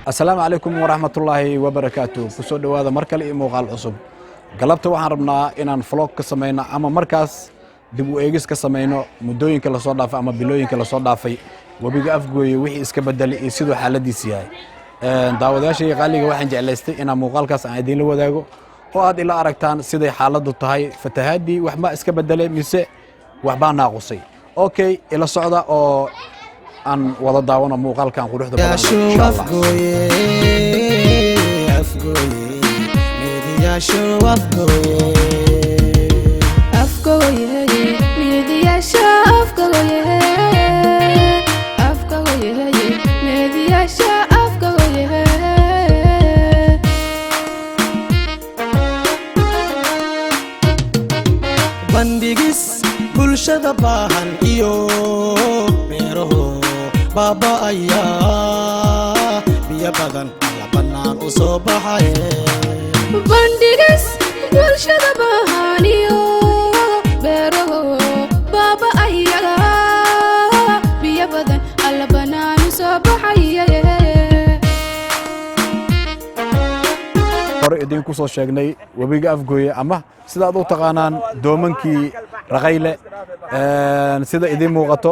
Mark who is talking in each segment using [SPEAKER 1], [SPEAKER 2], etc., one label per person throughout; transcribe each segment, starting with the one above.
[SPEAKER 1] السلام عليكم ورحمة الله وبركاته كسو دوادا مركل إي موقال عصب قلبت waxaan rabnaa inaan vlog ka sameeyno ama markaas dib u eegis ka sameeyno muddooyinka la soo dhaafay ama bilooyinka la soo dhaafay wabiga afgooye wixii iska bedelay iyo sidoo xaaladiisa yahay daawadayaasha qaaliga waxaan jeclaystay inaan muuqaalkaas aan idin la wadaago oo aad ila aragtaan siday xaaladdu tahay fatahaadii waxba iska bedelay mise waxba naaqusay okay ila socda oo aan wada daawano muuqaalkan quruxda badan insha Allah
[SPEAKER 2] يا شو أفكوي أفكوي ميدي يا شو أفكوي أفكوي ميدي يا شو أفكوي بندقس كل شذا باهن إيو بيرو بابا أيا بيا بدن على بنان وصباحي بندقس bulshada bahaniyo beero baba ayaga biyo badan alla banaan soo baxay
[SPEAKER 1] hore idin ku soo sheegnay wabiga afgooye ama sida aad u taqaanaan doomankii raqayle sida idin muuqato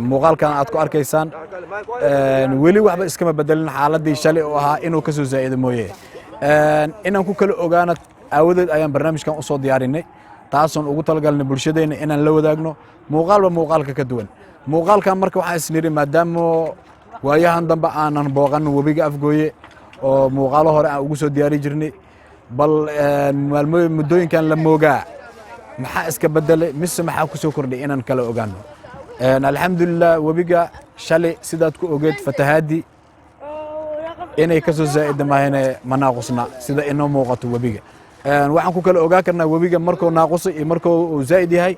[SPEAKER 1] muuqaalkan aad ku arkaysaan weli waxba iskama bedelin xaaladii shalay oo ahaa inuu ka soo zaa'ido mooyee inaan ku kala ogaano aawadeed ayaan barnaamijkan u soo diyaarinay taasoon ugu talagalnay bulshadeena inaan la wadaagno muuqaalba muuqaalka ka duwan muuqaalkan marka waxaan isniri maadaama waayahan dambe aanan booqan wabiga afgooye oo muuqaalo hore aan ugu soo diyaari jirnay bal muddooyinkan la moogaa maxaa iska bedelay mise maxaa ku soo kordhay inaan kala ogaano alxamdulilah wabiga shalay sidaad ku ogeed fatahaadii inay ka soo zaa'ida maahayne ma naaqusna sida inoo muuqato wabiga waxaan ku kala ogaan karnaa wabiga markuu naaqusay iyo markuu zaa'id yahay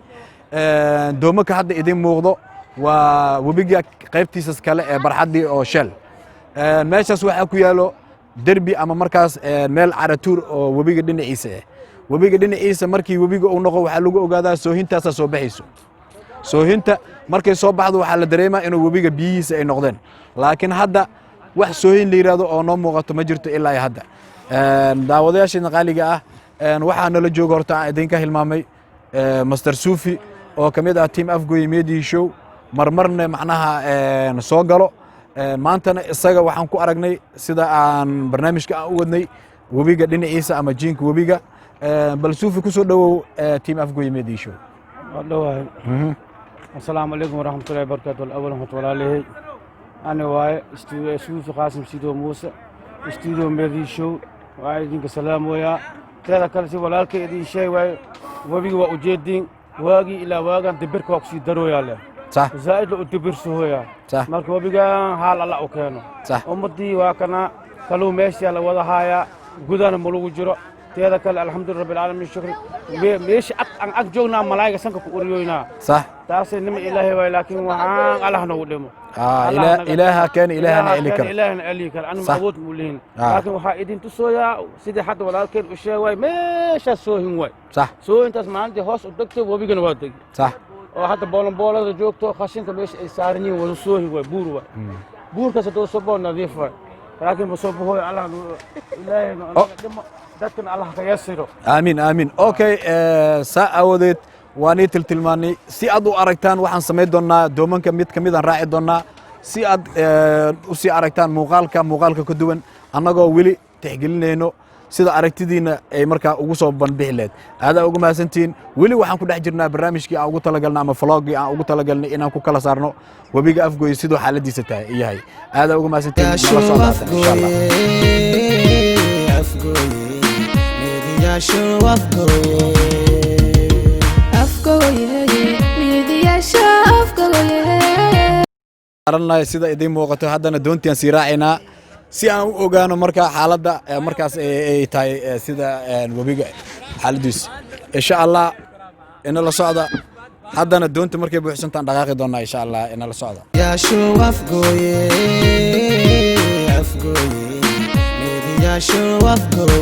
[SPEAKER 1] doomanka hadda idin muuqdo waa wabiga qaybtiisas kale ee barxaddii oo shell meeshaas waxaa ku yaalo derbi ama markaas meel caratuur oo wabiga dhinaciisa ah wabiga dhinaciisa markii wabiga uu noqo waxaa lagu ogaadaa soohintaasaa soo baxayso soohinta markay soo baxdo waxaa la dareemaa inuu wabiga biyihiisa ay noqdeen laakiin hadda wax soohin la yiraahdo oo noo muuqato ma jirto ilaa hadda daawadayaasheena qaaliga ah waxaa nala jooga horta aan idinka hilmaamay master suufi oo ka mid ah team afgooye media show marmarna macnaha soo galo maantana isaga waxaan ku aragnay sida aan barnaamijka aan u wadnay wabiga dhinaciisa ama jiinka wabiga bal suufi ku soo dhawow team afgooye media show
[SPEAKER 3] السلام عليكم ورحمة الله وبركاته الأول ورحمة الله عليه أنا واي استوديو سوفي قاسم سيدو موسى استوديو ميدي شو وعايزين السلام ويا كذا كذا سي ولالك يدي شيء واي وبيجي وأجدين واجي إلى واجي دبرك وقسي درو ياله
[SPEAKER 1] صح
[SPEAKER 3] زائد لو دبر سويا
[SPEAKER 1] صح
[SPEAKER 3] مالك وبيجي حال الله أوكانو
[SPEAKER 1] صح
[SPEAKER 3] أمتي واكنا كلو ماشي على وضع هايا جودان ملوك جرا كذا كذا الحمد لله رب العالمين شكر ماشي أكجونا ملاك سانك كوريونا
[SPEAKER 1] صح
[SPEAKER 3] تاسي نمي إلهي ولكن وحان الله نودمو
[SPEAKER 1] إلها كان إلهنا إليك
[SPEAKER 3] إلهنا إليك أنا معبود مولين لكن وحايدين تسويا سيدي حد ولكن وشي واي ماشي سوهن واي
[SPEAKER 1] صح
[SPEAKER 3] سوهن تسمع عندي هوس ودكتي وبيجن وادك
[SPEAKER 1] صح
[SPEAKER 3] وحتى بولن جوجتو خشنت مش سارني وسوهن واي بور واي بور كسدو صبو نظيف واي لكن بصبو هو الله إلهي دكتن الله كيسره
[SPEAKER 1] آمين آمين أوكي سأودت واني تلماني سي أدو أركتان وحن سميت دونا دومن كميت كميدان راعي دونا سي أد وسي أركتان مغالك كدوان أنا جو ويلي تحقلنا إنه سيدا أركتدينا أي مركا وصو بنبهلت هذا أقول ما سنتين ويلي وحن كنا حجرنا برنامج كي أقول تلاقلنا أما فلاقي أقول تلاقلنا إن أكو كلا صارنا وبيجي أفجو يسيدو حالة دي ستا إياهي هذا أقول ما سنتين إن شاء الله
[SPEAKER 2] يا شو أفكوي
[SPEAKER 1] arnay sida idin muuqato haddana doontian sii raacinaa si aan u ogaano marka xaaladda markaas ay tahay sida wabiga xaaladiisa insha Allah ina la socda haddana doonta markay buuxsantaan dhaqaaqi doonaa insha Allah ina la socda
[SPEAKER 2] يا شو أفكوي يا شو أفكوي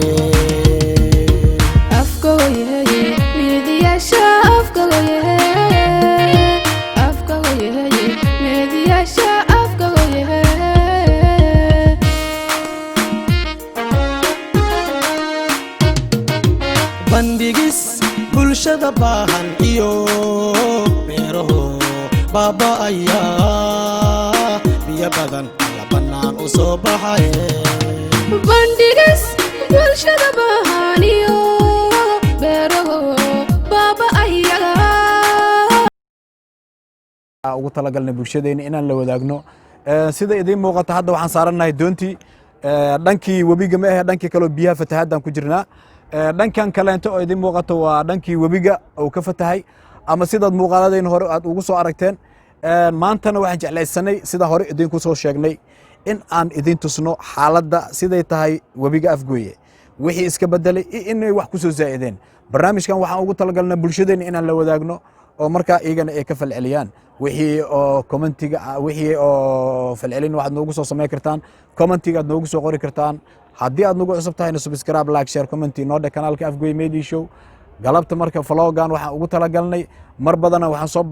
[SPEAKER 2] يا شو أفكوي
[SPEAKER 4] baahan iyo beeraho baaba'aya biyo badan la bannaan u soo baxay
[SPEAKER 2] bandhigas bulshada bahaniyo beeraho baaba'aya
[SPEAKER 1] ugu talagalnay bulshadeena inaan la wadaagno sida idiin muuqata hadda waxaan saaranahay doontii dhankii webiga ma ahe dhankii kaloo biyaha fatahaadaan ku jirnaa dhankan kaleento oo idiin muuqato waa dhankii webiga uu ka fatahay ama sidaad muuqaaladeen hore aad ugu soo aragteen maantana waxaan jeclaysanay sida hore idinku soo sheegnay in aan idin tusno xaaladda siday tahay webiga Afgooye wixii iska bedelay inay wax ku soo zaa'ideen barnaamijkan waxaan ugu talagalnay bulshadeena inaan la wadaagno oo markaa iyagana ay ka falceliyaan wixii oo commentiga wixii oo falcelin waxaad noogu soo samayn kartaan commentiga aad noogu soo qori kartaan haddii aad nagu cusub tahayna subscribe like share comment noodhe kanaalka Afgooye Media Show galabta marka vlogan waxaan ugu talagalnay mar badana waxaan soo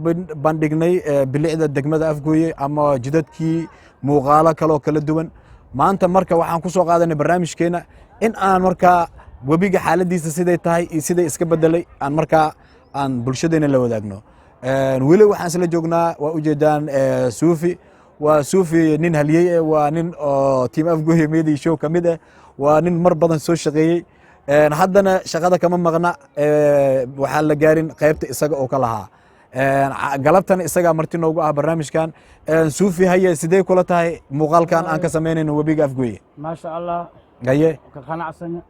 [SPEAKER 1] bandhignay bilicda degmada Afgooye ama jidadkii muuqaalo kale oo kala duwan maanta marka waxaan ku soo qaadanay barnaamijkeena in aan markaa webiga xaaladiisa siday tahay iyo siday iska bedelay aan markaa aan bulshadeena la wadaagno weli waxaan isla joognaa waa ujeedaan suufi waa suufi nin haliyey waa nin oo team Afgooye Media Show kamid ah waa nin mar badan soo shaqeeyey haddana shaqada kama maqna waxaa la gaarin qaybta isaga oo ka lahaa galabtana isagaa marti noogu ah barnaamijkan suufi haye sidee kula tahay muuqaalkan aan ka samaynayno webiga Afgooye
[SPEAKER 3] maasha allah
[SPEAKER 1] haye
[SPEAKER 3] ka qanacsanya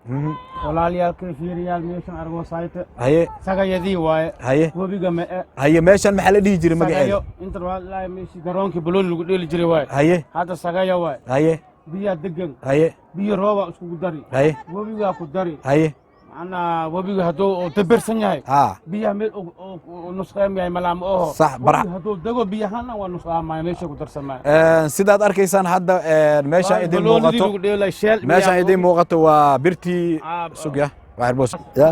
[SPEAKER 3] walaaliyaalkay fiiriyaal meeshan argo sayte
[SPEAKER 1] haye
[SPEAKER 3] sagayadii waaye
[SPEAKER 1] haye
[SPEAKER 3] webiga ma
[SPEAKER 1] haye meeshan maxaa la dhihi jiray magaceeda
[SPEAKER 3] sagayo inta wallahi meeshii garoonkii balooni lagu dheeli jiray waaye
[SPEAKER 1] haye
[SPEAKER 3] hadda sagaya waaye
[SPEAKER 1] haye
[SPEAKER 3] biyaa degan
[SPEAKER 1] haye
[SPEAKER 3] biyo rooba iskugu dari
[SPEAKER 1] haye
[SPEAKER 3] webigaa ku dari
[SPEAKER 1] haye
[SPEAKER 3] macnaa webiga hadduu dabersan yahay
[SPEAKER 1] haa
[SPEAKER 3] biyaha meel nusqaam yahay malaama oho
[SPEAKER 1] sax barx
[SPEAKER 3] hadduu dego biyahana waa nusqaamaya meesha ku darsamaya
[SPEAKER 1] sidaad arkaysaan hadda meeshaan idin muuqato meeshaan idin muuqato waa birtii sugya waxarbos ya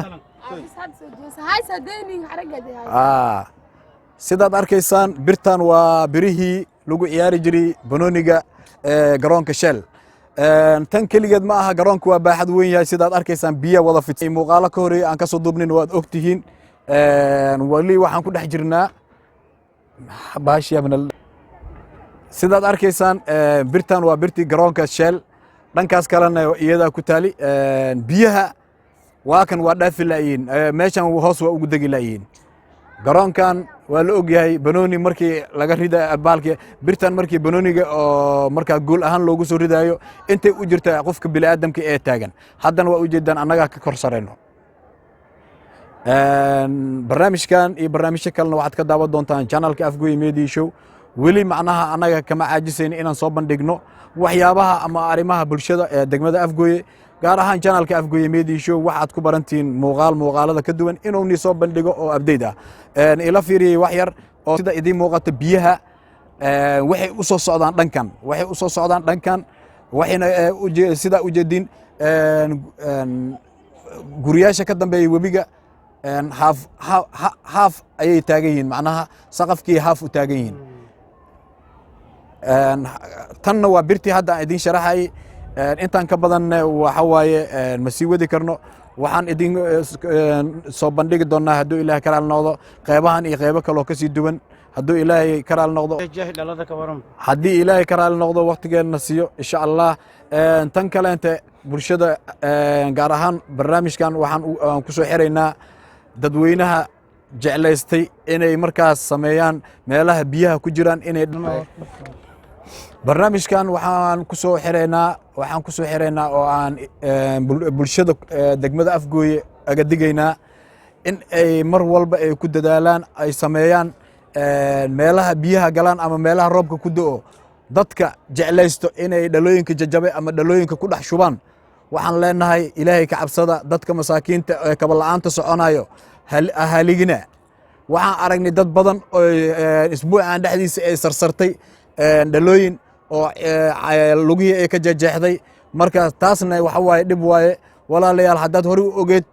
[SPEAKER 1] sidaad arkaysaan birtan waa birihii lagu ciyaari jiray banooniga garoonka Shell tan keligeed ma aha garoonku waa baaxad weyn yahay sidaad arkaysaan biyo wada fitay muuqaalo ka horeeyay aan ka soo duubnin waad ogtihiin wali waxaan ku dhex jirnaa baashiyabna sidaad arkaysaan birtan waa birtii garoonka Shell dhankaas kalena iyada ku taali biyaha waa kan waa dhaafi laayiin meeshan hoos waa ugu degi laayiin garoonkan waa la ogyahay banooni markii laga rida baalkii birtan markii banooniga oo markaa gool ahaan loogu soo ridaayo intay u jirta qofka bini'aadamka ee taagan haddana waa ujeedaan annaga ka kor sareyno barnaamijkan iyo barnaamijyo kalena waxaad ka daawan doontaan channelka Afgooye Media Show weli macnaha annaga kama caajisayno inaan soo bandhigno waxyaabaha ama arrimaha bulshada ee degmada Afgooye gaar ahaan channelka Afgooye Media Show waxaad ku barantiin muuqaalada ka duwan inuu ni soo bandhigo oo update ah ila fiiriyay wax yar oo sida idin muuqato biyaha waxay u soo socdaan dhankan waxayna sida u jeedin guriyaasha ka dambeeyay webiga haaf ayay taagan yihiin macnaha saqafkii haaf u taagan yihiin tanna waa birtii hadda aan idin sharaxay intaan ka badan waxa waaye ma sii wadi karno waxaan idin soo bandhigi doonaa hadduu ilaahay karaal noqdo qeybahan iyo qeybo kaloo kasii duwan hadduu ilaahay karaal noqdo haddii ilaahay karaal noqdo waqtigeena siiyo insha allah tan kaleente bulshada gaar ahaan barnaamijkan waxaan ku soo xiraynaa dadweynaha jeclaystay inay markaas sameeyaan meelaha biyaha ku jiraan inay barnaamijkan waxaan ku soo xiraynaa oo aan bulshada degmada Afgooye aga digaynaa in ay mar walba ay ku dadaalaan ay sameeyaan meelaha biyaha galaan ama meelaha roobka ku da'o dadka jeclaysto inay dhalooyinka jajabay ama dhalooyinka ku dhex shubaan waxaan leenahay ilaahay ka cabsada dadka masaakiinta ee kaba la'aanta soconayo haligina waxaan aragnay dad badan oo isbuucan dhexdiisa ay sarsartay dhalooyin oo lugihii ay ka jeexday marka taasna waxa waaye dhib waaye walaalayaal haddaad hore u ogeed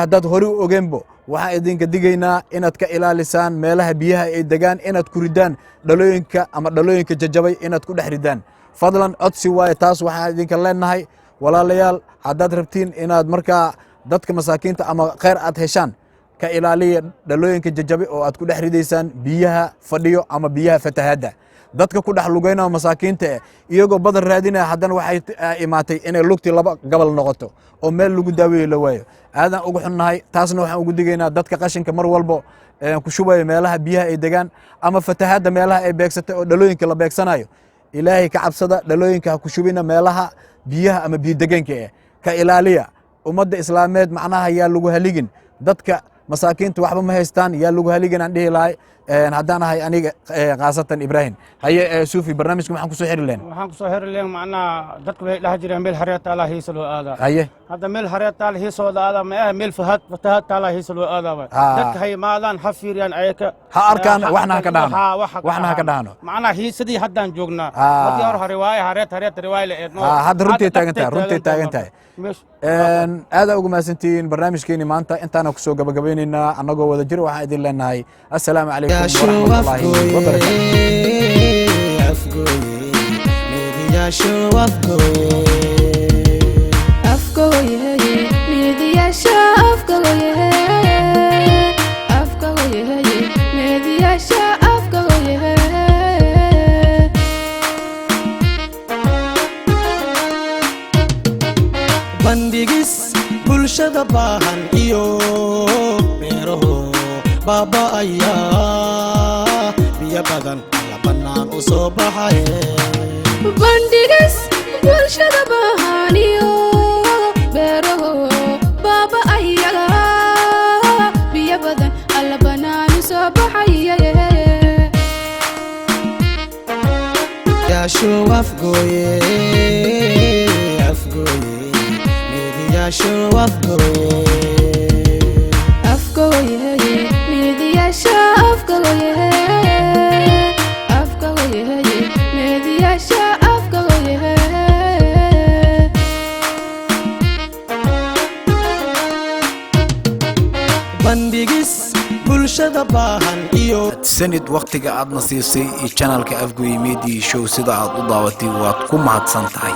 [SPEAKER 1] haddaad hore u ogeenbo waxaan idinka digaynaa inaad ka ilaalisaan meelaha biyaha ay degaan inaad ku ridaan dhalooyinka ama dhalooyinka jajabay inaad ku dhex ridaan fadlan codsi waaye taas waxaan idinka leenahay walaalayaal haddaad rabtiin inaad markaa dadka masaakiinta ama khayr aad heshaan ka ilaaliya dhalooyinka jajabe oo aad ku dhex ridaysaan biyaha fadhiyo ama biyaha fatahaadda dadka ku dhex lugaynaya masaakiinta iyagoo badan raadinaya haddana waxay imaatay inay lugtii laba gabal noqoto oo meel lagu daaweeyo la waayo aadan ugu xunnahay taasna waxaan ugu digaynaa dadka qashinka mar walbo ku shubaya meelaha biyaha ay degaan ama fatahaadda meelaha ay beegsatay oo dhalooyinka la beegsanayo ilaahay ka cabsada dhalooyinka ha ku shubina meelaha biyaha ama biyo-degeenka ka ilaaliya ummadda islaameed macnaha yaa lagu haligin dadka masaakiinta waxba ma haystaan yaa lagu haligin aan dhihi lahay haddaan ahay aniga khaasatan Ibrahim haye suufi barnaamijka waxaan ku soo xiri leen
[SPEAKER 3] waxaan ku soo xiri leen macnaha dadku way dhax jireen meel xareet taala hiisa loo aadaa
[SPEAKER 1] haye
[SPEAKER 3] hadda meel xareet taala hiisa loo aadaa ma meel fatahaad taala hiisa loo aadaa dadka hay maadaan ha fiiriyaan ayaka
[SPEAKER 1] ha arkaan waxna ka dhaano
[SPEAKER 3] macnaha hiisadii haddaan joognaa markii hore riwaaya xareet riwaaya la eedno
[SPEAKER 1] hadda runtii taagan tahay aad ugu maasantiin barnaamijkeeni maanta intaana ku soo gabagabaynaynaa annagoo wada jir waxaan idin leenahay assalaamu calaykum warahmatullaahi
[SPEAKER 4] bandhigis bulshada baahan iyo beeraho baaba'aya biyo badan la bannaan u soo baxay
[SPEAKER 2] bandhigis bulshada baahan iyo beeraho baaba'aya biyo badan la bannaan u soo baxay
[SPEAKER 4] yaasho afgooye show up
[SPEAKER 2] afgoye media show afgoye media show afgoye
[SPEAKER 4] bandhigis bulshada baahan iyo
[SPEAKER 1] sanid waqtiga aad nasiisay channelka afgoye media show sida aad u daawatay waad ku mahadsan tahay